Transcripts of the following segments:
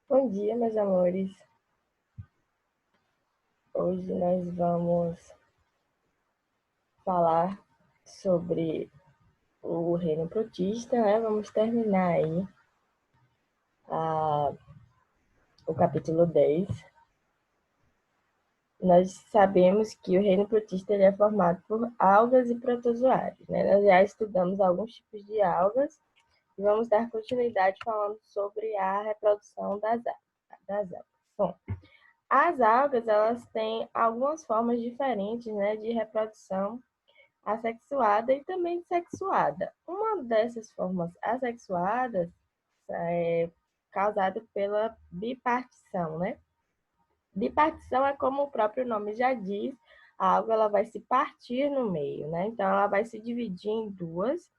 Bom dia, meus amores. Hoje nós vamos falar sobre o reino protista, né? Vamos terminar aí o capítulo 10. Nós sabemos que o reino protista ele é formado por algas e protozoários, né? Nós já estudamos alguns tipos de algas e vamos dar continuidade falando sobre a reprodução das algas. Bom, as algas, elas têm algumas formas diferentes, né, de reprodução assexuada e também sexuada. Uma dessas formas assexuadas é causada pela bipartição, né? Bipartição é como o próprio nome já diz, a alga ela vai se partir no meio, né? Então ela vai se dividir em duas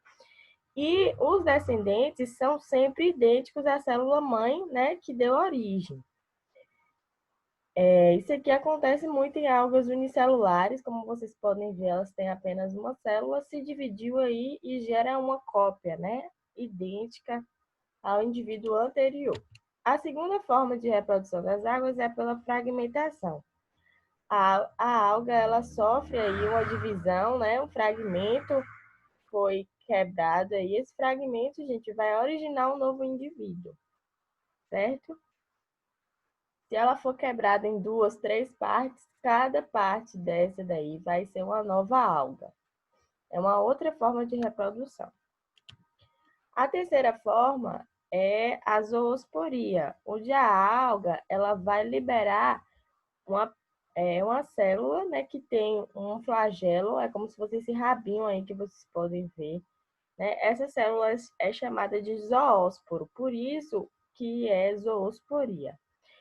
e os descendentes são sempre idênticos à célula mãe, né, que deu origem. Isso aqui acontece muito em algas unicelulares, como vocês podem ver, elas têm apenas uma célula, se dividiu aí e gera uma cópia, né, idêntica ao indivíduo anterior. A segunda forma de reprodução das algas é pela fragmentação. A alga ela sofre aí uma divisão, né, um fragmento foi quebrado aí, esse fragmento, gente, vai originar um novo indivíduo, certo? Se ela for quebrada em duas, três partes, cada parte dessa daí vai ser uma nova alga. É uma outra forma de reprodução. A terceira forma é a zoosporia, onde a alga ela vai liberar uma célula, né, que tem um flagelo, é como se fosse esse rabinho aí que vocês podem ver. Né? Essa célula é chamada de zoósporo, por isso que é zoosporia.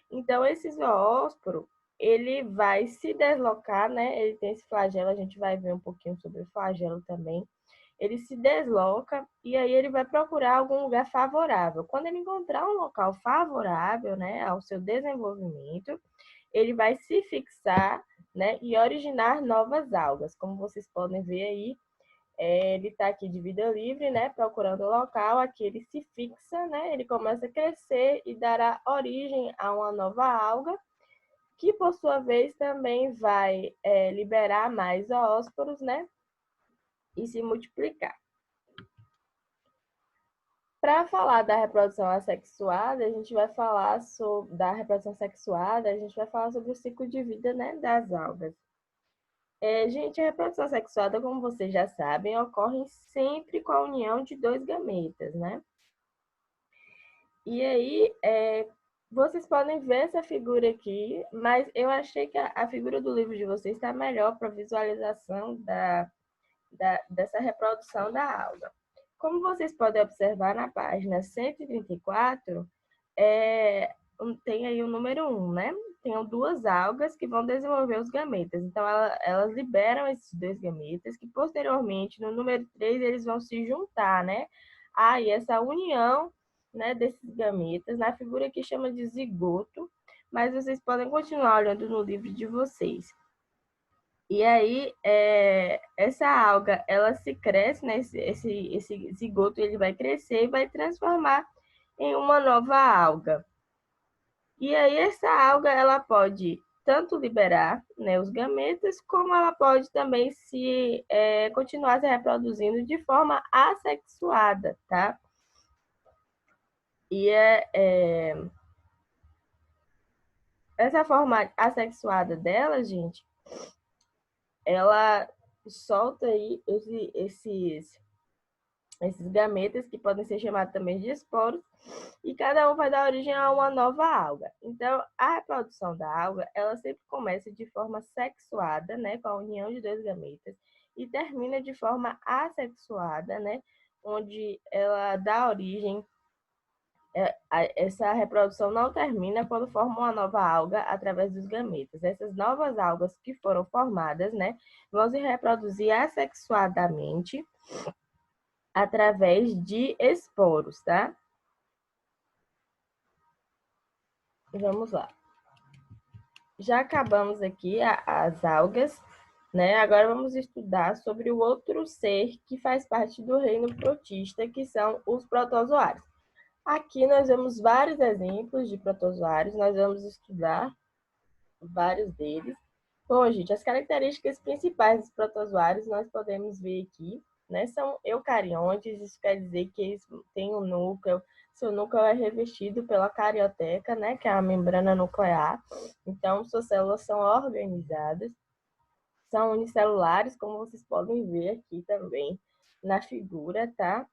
Então, esse zoósporo, ele vai se deslocar, né? Ele tem esse flagelo, a gente vai ver um pouquinho sobre o flagelo também. Ele se desloca e aí ele vai procurar algum lugar favorável. Quando ele encontrar um local favorável, né, ao seu desenvolvimento, ele vai se fixar, né, e originar novas algas. Como vocês podem ver aí, ele está aqui de vida livre, né, procurando o local, aqui ele se fixa, né, ele começa a crescer e dará origem a uma nova alga, que por sua vez também vai liberar mais zoósporos, né, e se multiplicar. Para falar da reprodução assexuada, a gente vai falar da reprodução sexuada, a gente vai falar sobre o ciclo de vida, né, das algas. Gente, a reprodução sexuada, como vocês já sabem, ocorre sempre com a união de dois gametas, né? E aí, vocês podem ver essa figura aqui, mas eu achei que a figura do livro de vocês está melhor para visualização dessa reprodução da alga. Como vocês podem observar na página 134, tem aí o número 1, né? Tem duas algas que vão desenvolver os gametas. Então, elas liberam esses dois gametas, que posteriormente, no número 3, eles vão se juntar, né? E essa união, né, desses gametas, na figura aqui chama de zigoto, mas vocês podem continuar olhando no livro de vocês. E aí, essa alga, ela se cresce, né? Esse zigoto, ele vai crescer e vai transformar em uma nova alga. E aí, essa alga, ela pode tanto liberar, né, os gametas, como ela pode também continuar se reproduzindo de forma assexuada, tá? E essa forma assexuada dela, gente, ela solta aí esses gametas, que podem ser chamados também de esporos, e cada um vai dar origem a uma nova alga. Então, a reprodução da alga, ela sempre começa de forma sexuada, né, com a união de dois gametas, e termina de forma assexuada, né, onde ela dá origem. Essa reprodução não termina quando forma uma nova alga através dos gametas. Essas novas algas que foram formadas, né, vão se reproduzir assexuadamente através de esporos, tá? Vamos lá. Já acabamos aqui as algas, né? Agora vamos estudar sobre o outro ser que faz parte do reino protista, que são os protozoários. Aqui nós vemos vários exemplos de protozoários, nós vamos estudar vários deles. Bom, gente, as características principais dos protozoários nós podemos ver aqui, né? São eucariontes, isso quer dizer que eles têm um núcleo, seu núcleo é revestido pela carioteca, né? Que é a membrana nuclear. Então, suas células são organizadas, são unicelulares, como vocês podem ver aqui também na figura, tá?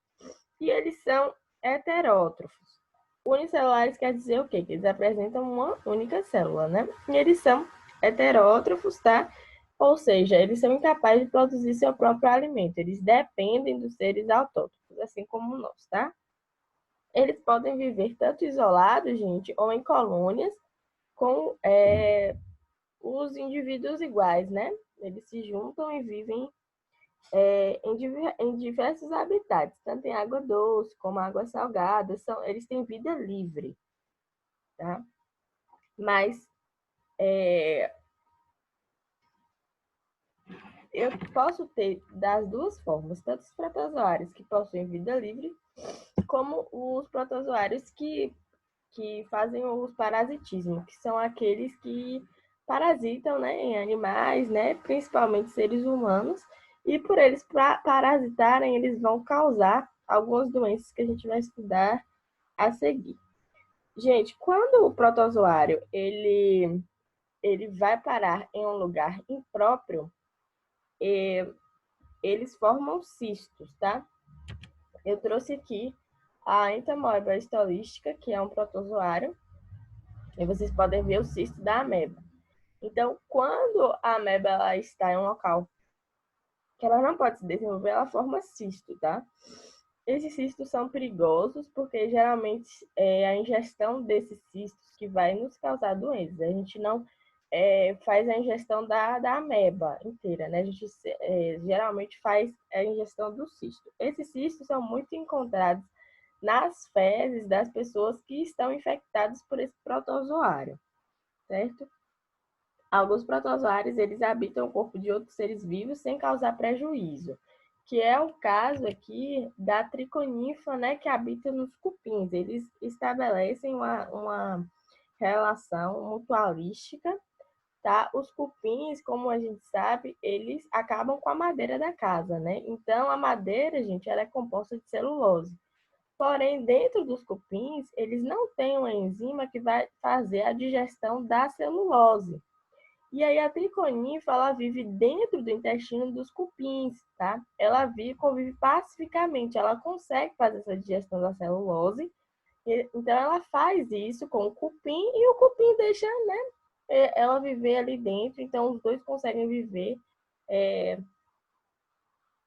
E eles são heterótrofos. Unicelulares quer dizer o quê? Que eles apresentam uma única célula, né? E eles são heterótrofos, tá? Ou seja, eles são incapazes de produzir seu próprio alimento. Eles dependem dos seres autótrofos, assim como nós, tá? Eles podem viver tanto isolados, gente, ou em colônias com os indivíduos iguais, né? Eles se juntam e vivem em diversos habitats, tanto em água doce como água salgada. Eles têm vida livre, tá? Mas eu posso ter das duas formas, tanto os protozoários que possuem vida livre, como os protozoários que fazem os parasitismo, que são aqueles que parasitam, né, em animais, né, principalmente seres humanos, e por eles parasitarem, eles vão causar algumas doenças que a gente vai estudar a seguir. Gente, quando o protozoário ele vai parar em um lugar impróprio, eles formam cistos, tá? Eu trouxe aqui a Entamoeba stolística, que é um protozoário, e vocês podem ver o cisto da ameba. Então, quando a ameba ela está em um local que ela não pode se desenvolver, ela forma cisto, tá? Esses cistos são perigosos porque geralmente é a ingestão desses cistos que vai nos causar doenças. A gente não faz a ingestão da ameba inteira, né? A gente geralmente faz a ingestão do cisto. Esses cistos são muito encontrados nas fezes das pessoas que estão infectadas por esse protozoário, certo? Alguns protozoários, eles habitam o corpo de outros seres vivos sem causar prejuízo, que é o caso aqui da triconífera, né, que habita nos cupins. Eles estabelecem uma relação mutualística, tá? Os cupins, como a gente sabe, eles acabam com a madeira da casa, né? Então, a madeira, gente, ela é composta de celulose. Porém, dentro dos cupins, eles não têm uma enzima que vai fazer a digestão da celulose. E aí a triconífera, ela vive dentro do intestino dos cupins, tá? Ela convive pacificamente, ela consegue fazer essa digestão da celulose, então ela faz isso com o cupim e o cupim deixa, né, ela viver ali dentro, então os dois conseguem viver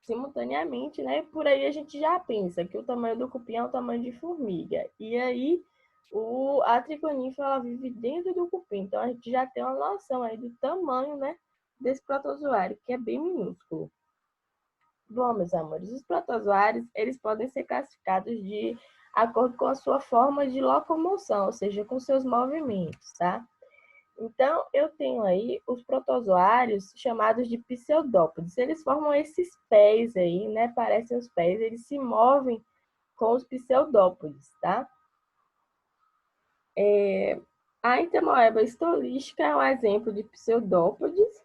simultaneamente, né? Por aí a gente já pensa que o tamanho do cupim é o tamanho de formiga. E aí a triconífera ela vive dentro do cupim. Então a gente já tem uma noção aí do tamanho, né, desse protozoário, que é bem minúsculo. Bom, meus amores, os protozoários, eles podem ser classificados de acordo com a sua forma de locomoção, ou seja, com seus movimentos, tá? Então, eu tenho aí os protozoários chamados de pseudópodes. Eles formam esses pés aí, né? Parecem os pés, eles se movem com os pseudópodes, tá? A Entamoeba stolística é um exemplo de pseudópodes,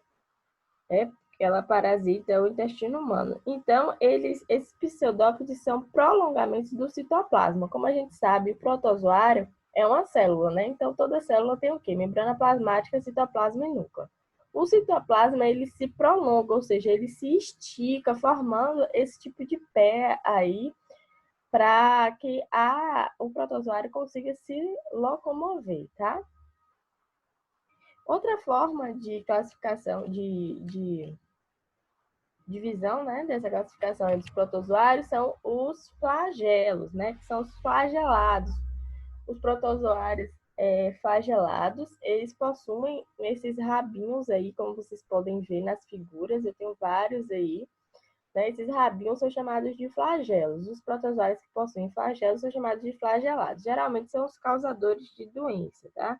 ela parasita o intestino humano. Então, esses pseudópodes são prolongamentos do citoplasma. Como a gente sabe, o protozoário é uma célula, né? Então, toda célula tem o quê? Membrana plasmática, citoplasma e núcleo. O citoplasma, ele se prolonga, ou seja, ele se estica, formando esse tipo de pé aí, para que o protozoário consiga se locomover, tá? Outra forma de classificação, de divisão, né, dessa classificação dos protozoários são os flagelos, né, que são os flagelados. Os protozoários flagelados, eles possuem esses rabinhos aí, como vocês podem ver nas figuras, eu tenho vários aí, né, esses rabinhos são chamados de flagelos. Os protozoários que possuem flagelos são chamados de flagelados. Geralmente são os causadores de doença, tá?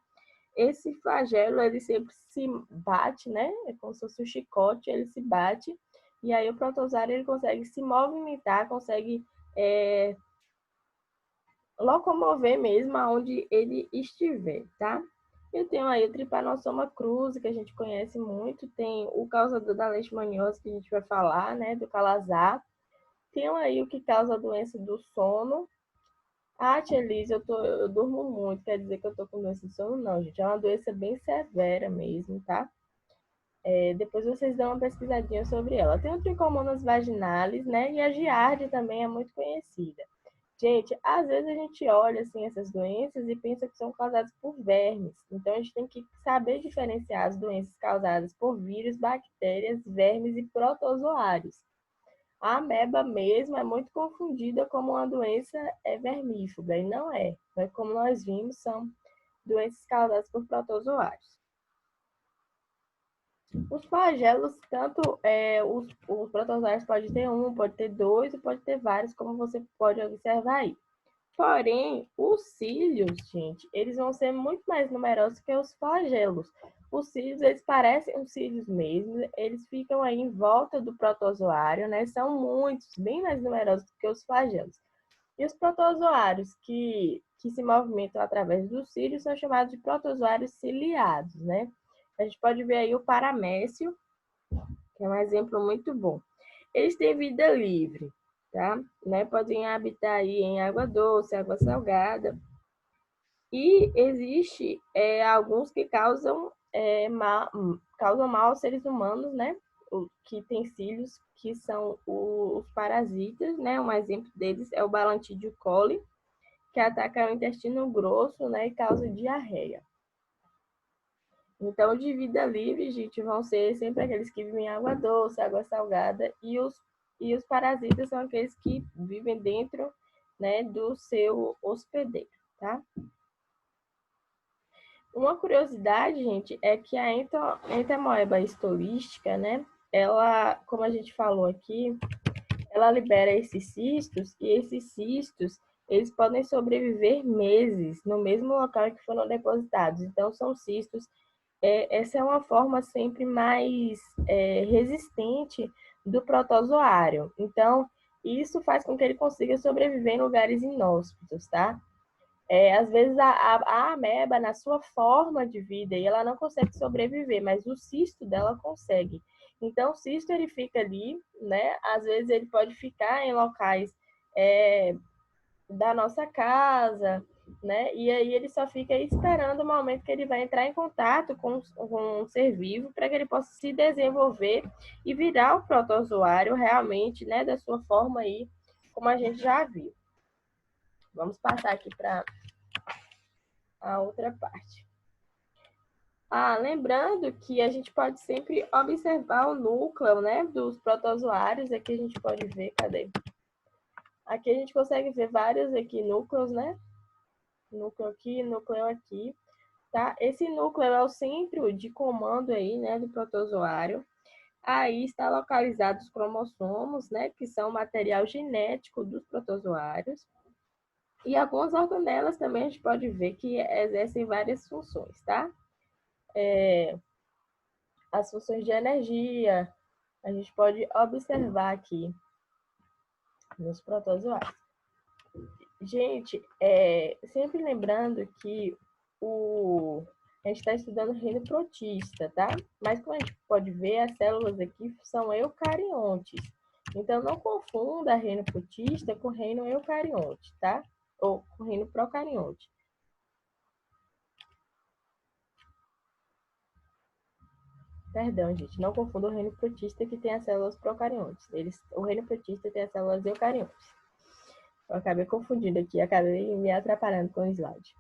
Esse flagelo, ele sempre se bate, né? É como se fosse um chicote, ele se bate. E aí o protozoário, ele consegue se movimentar, consegue locomover mesmo aonde ele estiver, tá? Eu tenho aí o Trypanosoma cruzi, que a gente conhece muito, tem o causador da leishmaniose, que a gente vai falar, né, do calazar. Tem aí o que causa a doença do sono. Ah, Tia Liz, eu durmo muito, quer dizer que eu tô com doença de sono? Não, gente, é uma doença bem severa mesmo, tá? Depois vocês dão uma pesquisadinha sobre ela. Tem o Trichomonas vaginalis, né? E a giardia também é muito conhecida. Gente, às vezes a gente olha assim essas doenças e pensa que são causadas por vermes. Então a gente tem que saber diferenciar as doenças causadas por vírus, bactérias, vermes e protozoários. A ameba mesmo é muito confundida como uma doença vermífuga e não é. Mas como nós vimos, são doenças causadas por protozoários. Os flagelos, tanto os protozoários pode ter um, pode ter dois e pode ter vários, como você pode observar aí. Porém, os cílios, gente, eles vão ser muito mais numerosos que os flagelos. Os cílios, eles parecem os cílios mesmo, eles ficam aí em volta do protozoário, né? São muitos, bem mais numerosos que os flagelos. E os protozoários que se movimentam através dos cílios são chamados de protozoários ciliados, né? A gente pode ver aí o paramécio, que é um exemplo muito bom. Eles têm vida livre, tá? Né? Podem habitar aí em água doce, água salgada. E existe alguns que causam mal aos seres humanos, né? Que tem cílios, que são os parasitas, né? Um exemplo deles é o Balantidio coli, que ataca o intestino grosso, né? E causa diarreia. Então, de vida livre, gente, vão ser sempre aqueles que vivem em água doce, água salgada, e os parasitas são aqueles que vivem dentro, né, do seu hospedeiro, tá? Uma curiosidade, gente, é que a entamoeba histolística, né, ela, como a gente falou aqui, ela libera esses cistos, e esses cistos, eles podem sobreviver meses no mesmo local em que foram depositados. Então, são cistos. Essa é uma forma sempre mais resistente do protozoário. Então, isso faz com que ele consiga sobreviver em lugares inóspitos, tá? Às vezes a ameba, na sua forma de vida, ela não consegue sobreviver, mas o cisto dela consegue. Então, o cisto ele fica ali, né? Às vezes ele pode ficar em locais da nossa casa, né? E aí ele só fica esperando o momento que ele vai entrar em contato com um ser vivo para que ele possa se desenvolver e virar o protozoário realmente, né? Da sua forma aí, como a gente já viu. Vamos passar aqui para a outra parte. Lembrando que a gente pode sempre observar o núcleo, né, dos protozoários. Aqui a gente pode ver, cadê? Aqui a gente consegue ver vários aqui núcleos, né? Núcleo aqui, núcleo aqui, tá? Esse núcleo é o centro de comando aí, né, do protozoário. Aí está localizado os cromossomos, né, que são o material genético dos protozoários. E algumas organelas também a gente pode ver que exercem várias funções, tá? As funções de energia, a gente pode observar aqui nos protozoários. Gente, sempre lembrando que a gente está estudando o reino protista, tá? Mas como a gente pode ver, as células aqui são eucariontes. Então, não confunda reino protista com reino eucarionte, tá? Ou com reino procarionte. Perdão, gente, não confunda o reino protista que tem as células procariontes. O reino protista tem as células eucariontes. Eu acabei confundindo aqui, acabei me atrapalhando com o slide.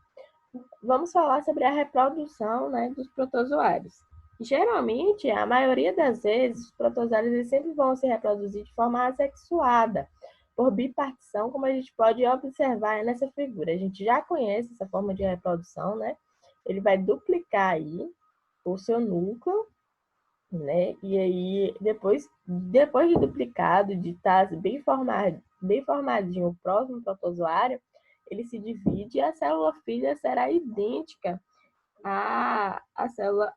Vamos falar sobre a reprodução, né, dos protozoários. Geralmente, a maioria das vezes, os protozoários sempre vão se reproduzir de forma assexuada, por bipartição, como a gente pode observar nessa figura. A gente já conhece essa forma de reprodução, né? Ele vai duplicar aí o seu núcleo, né? E aí, depois de duplicado, de estar bem formadinho o próximo protozoário, ele se divide e a célula filha será idêntica à célula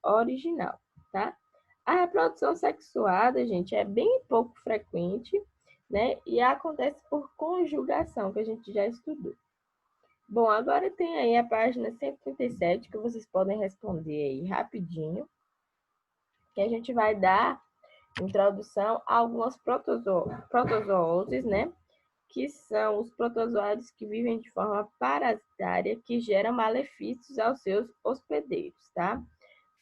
original, tá? A reprodução sexuada, gente, é bem pouco frequente, né? E acontece por conjugação, que a gente já estudou. Bom, agora tem aí a página 137 que vocês podem responder aí rapidinho, que a gente vai dar introdução a algumas protozooses, né? Que são os protozoários que vivem de forma parasitária, que geram malefícios aos seus hospedeiros, tá?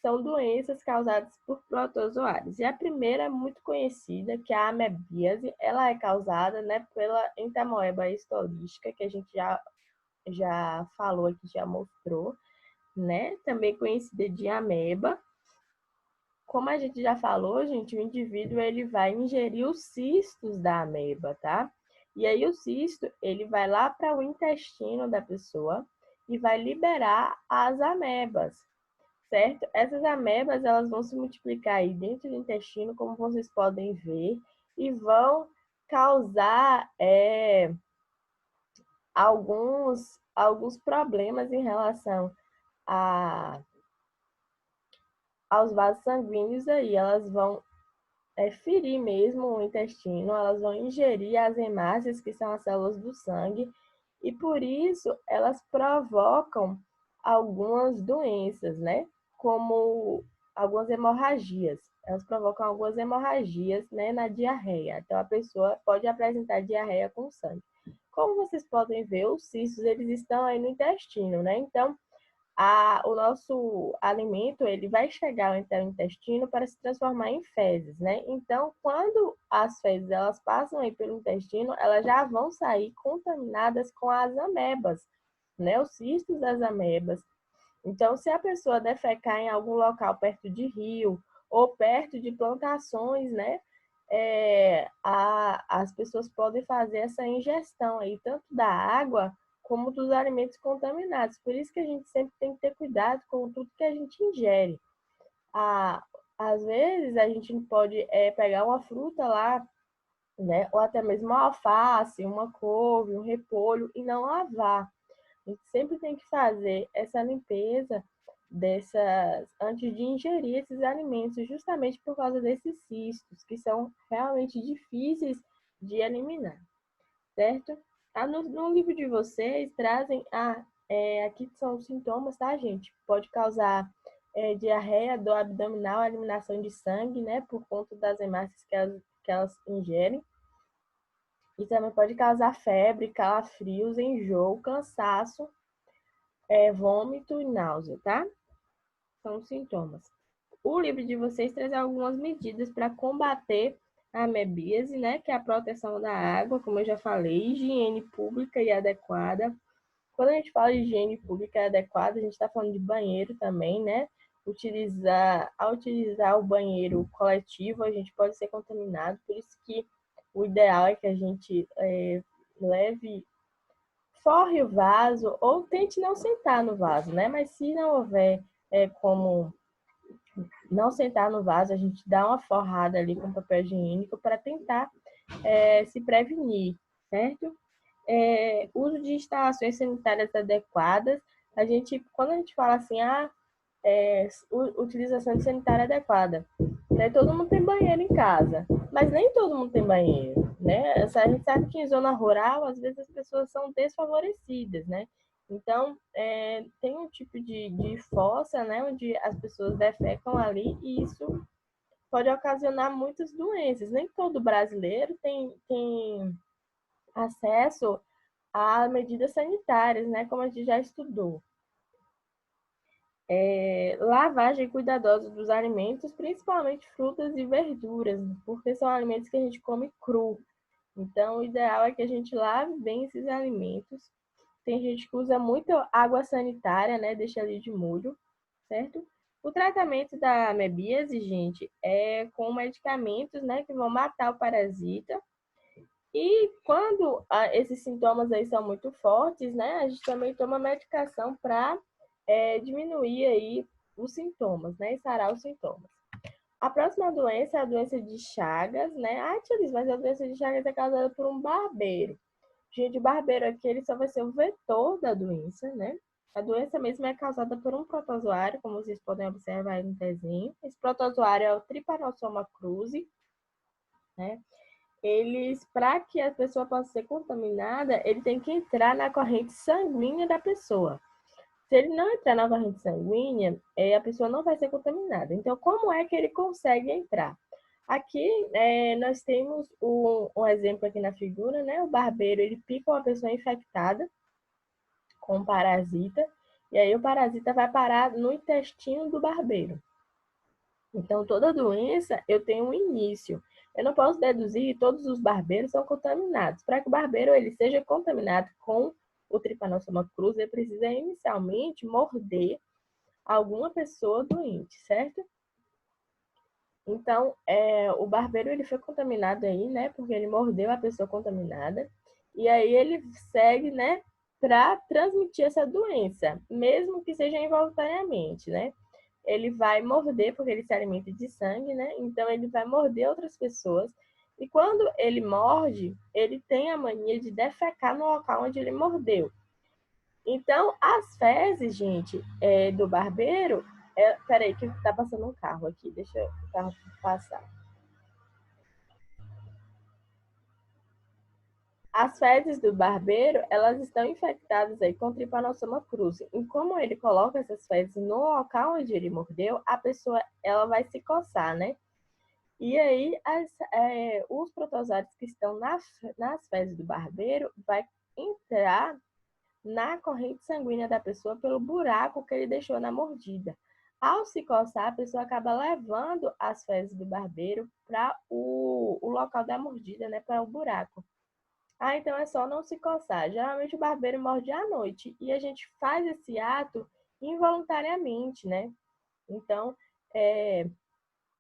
São doenças causadas por protozoários. E a primeira é muito conhecida, que é a amebíase. Ela é causada, né, pela entamoeba histolística, que a gente já falou aqui, já mostrou, né? Também conhecida de ameba. Como a gente já falou, gente, o indivíduo ele vai ingerir os cistos da ameba, tá? E aí o cisto, ele vai lá para o intestino da pessoa e vai liberar as amebas, certo? Essas amebas, elas vão se multiplicar aí dentro do intestino, como vocês podem ver, e vão causar alguns problemas em relação a, aos vasos sanguíneos aí. Elas vão ferir mesmo o intestino, elas vão ingerir as hemácias, que são as células do sangue, e por isso elas provocam algumas doenças, né? Como algumas hemorragias. Elas provocam algumas hemorragias, né, na diarreia. Então a pessoa pode apresentar diarreia com sangue. Como vocês podem ver, os cistos eles estão aí no intestino, né? Então o nosso alimento ele vai chegar até o intestino para se transformar em fezes, né? Então, quando as fezes elas passam aí pelo intestino, elas já vão sair contaminadas com as amebas, né? Os cistos das amebas. Então, se a pessoa defecar em algum local perto de rio ou perto de plantações, né? As pessoas podem fazer essa ingestão aí, tanto da água como dos alimentos contaminados. Por isso que a gente sempre tem que ter cuidado com tudo que a gente ingere. Às vezes a gente pode pegar uma fruta lá, né? Ou até mesmo uma alface, uma couve, um repolho e não lavar. A gente sempre tem que fazer essa limpeza antes de ingerir esses alimentos, justamente por causa desses cistos, que são realmente difíceis de eliminar, certo? No livro de vocês trazem aqui são os sintomas, tá, gente? Pode causar diarreia, dor abdominal, eliminação de sangue, né, por conta das hemácias que elas ingerem. E também pode causar febre, calafrios, enjoo, cansaço, vômito e náusea, tá? São os sintomas. O livro de vocês traz algumas medidas para combater a amebíase, né? Que é a proteção da água, como eu já falei, higiene pública e adequada. Quando a gente fala de higiene pública e adequada, a gente está falando de banheiro também, né? Ao utilizar o banheiro coletivo, a gente pode ser contaminado, por isso que o ideal é que a gente forre o vaso ou tente não sentar no vaso, né? Mas se não houver como não sentar no vaso, a gente dá uma forrada ali com papel higiênico para tentar se prevenir, certo? Uso de instalações sanitárias adequadas. Quando a gente fala assim, utilização de sanitária adequada, né? Todo mundo tem banheiro em casa, mas nem todo mundo tem banheiro, né? A gente sabe que em zona rural, às vezes as pessoas são desfavorecidas, né? Então, tem um tipo de fossa, né, onde as pessoas defecam ali e isso pode ocasionar muitas doenças. Nem todo brasileiro tem acesso a medidas sanitárias, né, como a gente já estudou. Lavagem cuidadosa dos alimentos, principalmente frutas e verduras, porque são alimentos que a gente come cru. Então, o ideal é que a gente lave bem esses alimentos. Tem gente que usa muito água sanitária, né? Deixa ali de molho, certo? O tratamento da amebíase, gente, é com medicamentos, né, que vão matar o parasita. E quando esses sintomas aí são muito fortes, né, a gente também toma medicação para diminuir aí os sintomas, né, e sarar os sintomas. A próxima doença é a doença de Chagas, né? Tia Liz, mas a doença de Chagas é causada por um barbeiro. Gente, o barbeiro aqui, ele só vai ser o vetor da doença, né? A doença mesmo é causada por um protozoário, como vocês podem observar aí no desenho. Esse protozoário é o Trypanosoma cruzi, né? para que a pessoa possa ser contaminada, ele tem que entrar na corrente sanguínea da pessoa. Se ele não entrar na corrente sanguínea, a pessoa não vai ser contaminada. Então, como é que ele consegue entrar? Aqui, nós temos um exemplo aqui na figura, né? O barbeiro, ele pica uma pessoa infectada com um parasita, e aí o parasita vai parar no intestino do barbeiro. Então, toda doença, eu tenho um início. Eu não posso deduzir que todos os barbeiros são contaminados. Para que o barbeiro ele seja contaminado com o Trypanosoma cruzi, ele precisa inicialmente morder alguma pessoa doente, certo? Então, o barbeiro ele foi contaminado aí, né? Porque ele mordeu a pessoa contaminada. E aí ele segue, né? Para transmitir essa doença, mesmo que seja involuntariamente, né? Ele vai morder, porque ele se alimenta de sangue, né? Então ele vai morder outras pessoas. E quando ele morde, ele tem a mania de defecar no local onde ele mordeu. Então, as fezes, gente, do barbeiro. Peraí, que tá passando um carro aqui. Deixa o carro passar. As fezes do barbeiro, elas estão infectadas aí com Trypanosoma cruzi. E como ele coloca essas fezes no local onde ele mordeu, a pessoa ela vai se coçar, né? E aí, os protozoários que estão nas fezes do barbeiro vai entrar na corrente sanguínea da pessoa pelo buraco que ele deixou na mordida. Ao se coçar, a pessoa acaba levando as fezes do barbeiro para o local da mordida, né? Para o buraco. Ah, então é só não se coçar. Geralmente o barbeiro morde à noite e a gente faz esse ato involuntariamente, né? Então,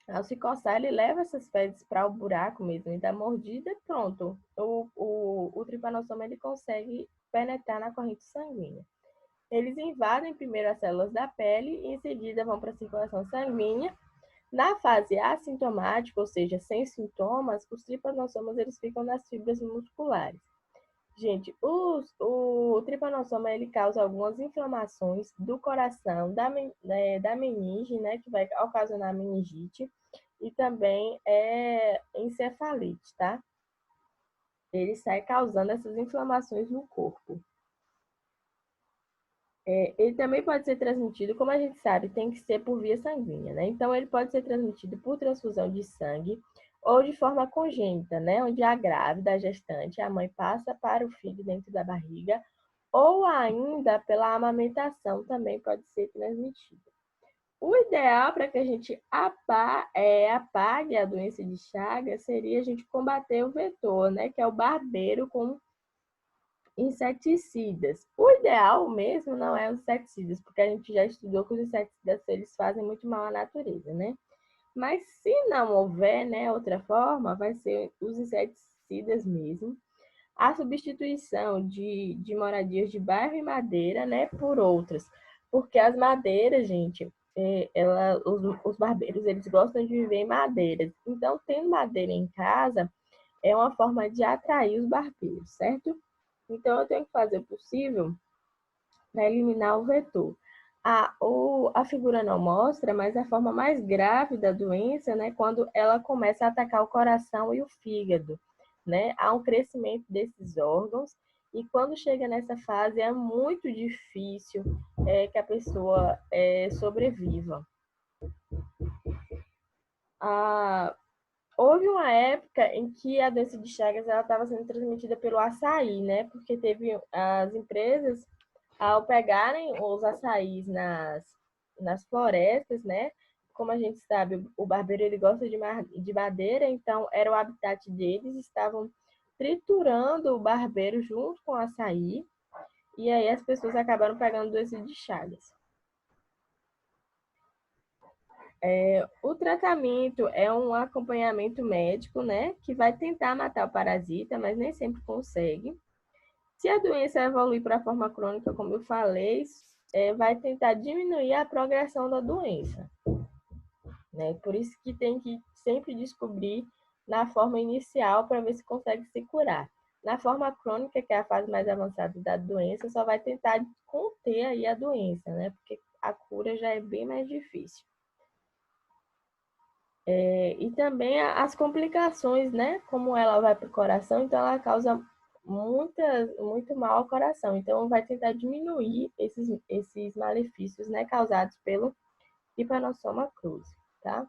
ao se coçar, ele leva essas fezes para o buraco mesmo e dá mordida e pronto. O Trypanosoma ele consegue penetrar na corrente sanguínea. Eles invadem primeiro as células da pele e em seguida vão para a circulação sanguínea. Na fase assintomática, ou seja, sem sintomas, os tripanosomas eles ficam nas fibras musculares. Gente, o tripanossoma ele causa algumas inflamações do coração, da meninge, né, que vai ocasionar meningite, e também encefalite, tá? Ele sai causando essas inflamações no corpo. Ele também pode ser transmitido, como a gente sabe, tem que ser por via sanguínea, né? Então, ele pode ser transmitido por transfusão de sangue ou de forma congênita, né? Onde a grávida, a gestante, a mãe passa para o filho dentro da barriga, ou ainda pela amamentação também pode ser transmitido. O ideal para que a gente apague a doença de Chagas seria a gente combater o vetor, né? Que é o barbeiro com inseticidas. O ideal mesmo não é os inseticidas, porque a gente já estudou que os inseticidas eles fazem muito mal à natureza, né? Mas se não houver, né, outra forma, vai ser os inseticidas mesmo. A substituição de moradias de bairro e madeira, né, por outras. Porque as madeiras, gente, os barbeiros, eles gostam de viver em madeiras. Então, tendo madeira em casa é uma forma de atrair os barbeiros, certo? Então, eu tenho que fazer o possível para eliminar o vetor. A figura não mostra, mas a forma mais grave da doença, né, quando ela começa a atacar o coração e o fígado, né? Há um crescimento desses órgãos e quando chega nessa fase é muito difícil que a pessoa sobreviva. Houve uma época em que a doença de Chagas estava sendo transmitida pelo açaí, né? Porque teve as empresas, ao pegarem os açaís nas florestas, né? Como a gente sabe, o barbeiro ele gosta de madeira, então era o habitat deles, estavam triturando o barbeiro junto com o açaí, e aí as pessoas acabaram pegando doença de Chagas. O tratamento é um acompanhamento médico, né, que vai tentar matar o parasita, mas nem sempre consegue. Se a doença evoluir para a forma crônica, como eu falei, vai tentar diminuir a progressão da doença, né? Por isso que tem que sempre descobrir na forma inicial para ver se consegue se curar. Na forma crônica, que é a fase mais avançada da doença, só vai tentar conter aí a doença, né? Porque a cura já é bem mais difícil. E também as complicações, né? Como ela vai para o coração, então ela causa muito mal ao coração. Então, vai tentar diminuir esses malefícios, né? Causados pelo Trypanosoma cruzi, tá?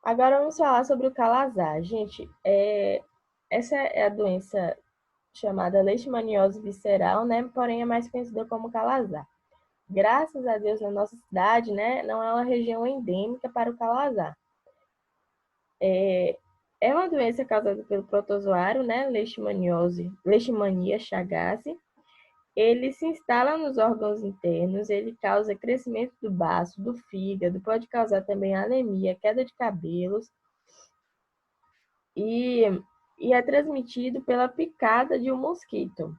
Agora, vamos falar sobre o calazar. Gente, essa é a doença chamada leishmaniose visceral, né? Porém, é mais conhecida como calazar. Graças a Deus, na nossa cidade, né, não é uma região endêmica para o calazar. É uma doença causada pelo protozoário, né, Leishmania chagas. Ele se instala nos órgãos internos, ele causa crescimento do baço, do fígado, pode causar também anemia, queda de cabelos e, e é transmitido pela picada de um mosquito,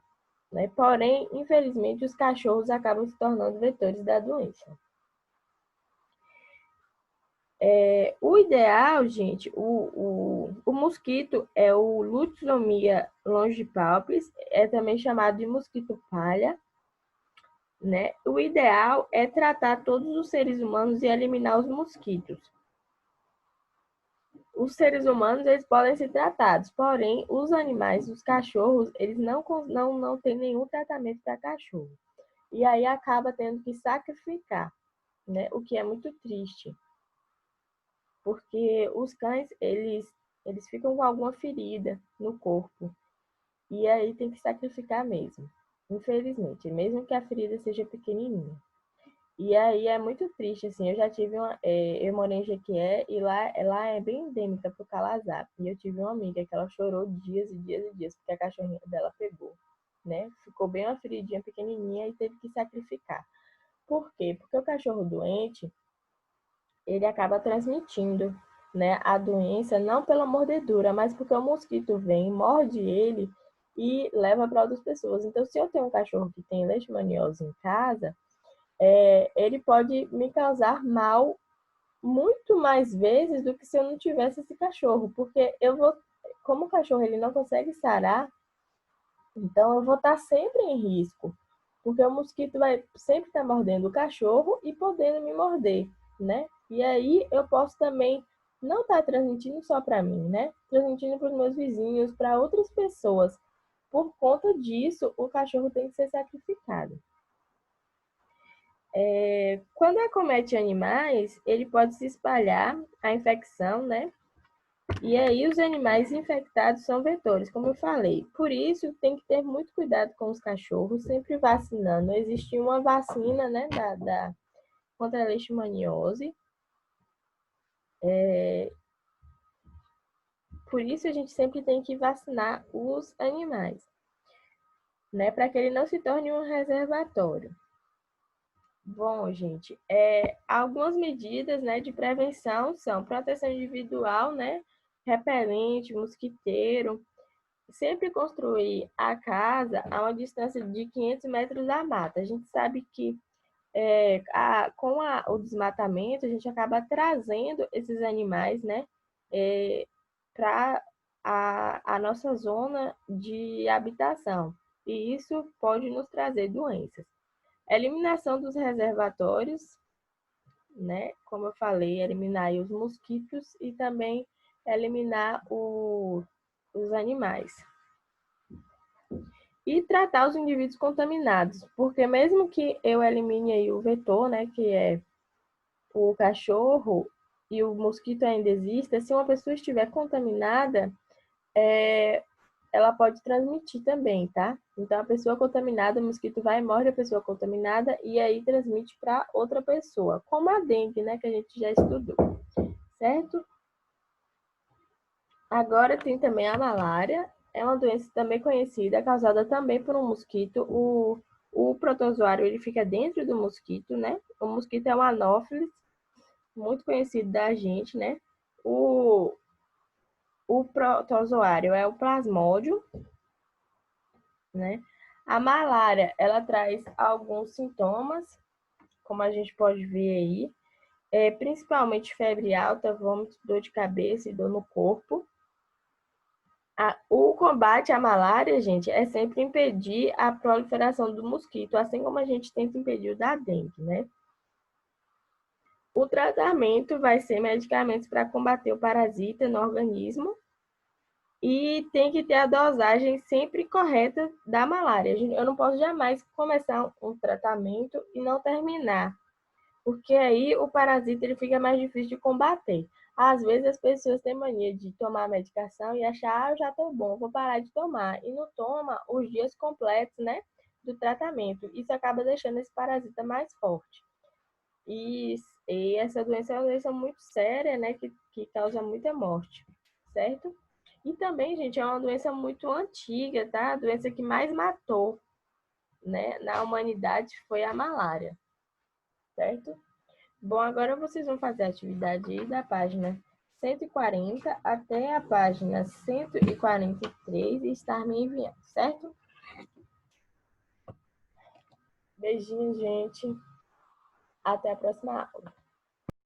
né? Porém, infelizmente, os cachorros acabam se tornando vetores da doença. O ideal, gente, o mosquito é o Lutzomia longipalpis, é também chamado de mosquito palha, né? O ideal é tratar todos os seres humanos e eliminar os mosquitos. Os seres humanos, eles podem ser tratados, porém, os animais, os cachorros, eles não têm nenhum tratamento para cachorro. E aí acaba tendo que sacrificar, né? O que é muito triste. Porque os cães, eles ficam com alguma ferida no corpo. E aí tem que sacrificar mesmo. Infelizmente, mesmo que a ferida seja pequenininha. E aí é muito triste, assim, eu já tive eu morei em Jequié e lá é bem endêmica pro calazar. E eu tive uma amiga que ela chorou dias e dias e dias porque a cachorrinha dela pegou, né? Ficou bem uma feridinha pequenininha e teve que sacrificar. Por quê? Porque o cachorro doente, ele acaba transmitindo, né, a doença não pela mordedura, mas porque o mosquito vem, morde ele e leva para outras pessoas. Então, se eu tenho um cachorro que tem leishmaniose em casa, ele pode me causar mal muito mais vezes do que se eu não tivesse esse cachorro, porque como o cachorro ele não consegue sarar, então eu vou estar sempre em risco, porque o mosquito vai sempre estar mordendo o cachorro e podendo me morder, né? E aí eu posso também não estar transmitindo só para mim, né? Transmitindo para os meus vizinhos, para outras pessoas. Por conta disso, o cachorro tem que ser sacrificado. Quando acomete animais, ele pode se espalhar a infecção, né? E aí os animais infectados são vetores, como eu falei. Por isso, tem que ter muito cuidado com os cachorros, sempre vacinando. Existe uma vacina, né, contra a leishmaniose. Por isso, a gente sempre tem que vacinar os animais, né, para que ele não se torne um reservatório. Bom, gente, algumas medidas, né, de prevenção são proteção individual, né, repelente, mosquiteiro, sempre construir a casa a uma distância de 500 metros da mata. A gente sabe que com o desmatamento, a gente acaba trazendo esses animais, né, para a nossa zona de habitação. E isso pode nos trazer doenças. Eliminação dos reservatórios, né? Como eu falei, eliminar os mosquitos e também eliminar os animais. E tratar os indivíduos contaminados, porque mesmo que eu elimine aí o vetor, né, que é o cachorro, e o mosquito ainda exista, se uma pessoa estiver contaminada, ela pode transmitir também, tá? Então, a pessoa contaminada, o mosquito vai e morde a pessoa contaminada e aí transmite para outra pessoa, como a dengue, né, que a gente já estudou, certo? Agora tem também a malária, é uma doença também conhecida, causada também por um mosquito. O protozoário, ele fica dentro do mosquito, né? O mosquito é um anófeles, muito conhecido da gente, né? O protozoário é o plasmódio, né? A malária, ela traz alguns sintomas, como a gente pode ver aí, principalmente febre alta, vômito, dor de cabeça e dor no corpo. O combate à malária, gente, é sempre impedir a proliferação do mosquito, assim como a gente tenta impedir o da dengue, né? O tratamento vai ser medicamentos para combater o parasita no organismo e tem que ter a dosagem sempre correta da malária. Eu não posso jamais começar um tratamento e não terminar, porque aí o parasita ele fica mais difícil de combater. Às vezes as pessoas têm mania de tomar a medicação e achar, eu já estou bom, vou parar de tomar. E não toma os dias completos, né, do tratamento. Isso acaba deixando esse parasita mais forte. E essa doença é uma doença muito séria, né, que causa muita morte, certo? E também, gente, é uma doença muito antiga, tá? A doença que mais matou, né, na humanidade foi a malária, certo? Bom, agora vocês vão fazer a atividade aí da página 140 até a página 143 e estar me enviando, certo? Beijinho, gente. Até a próxima aula.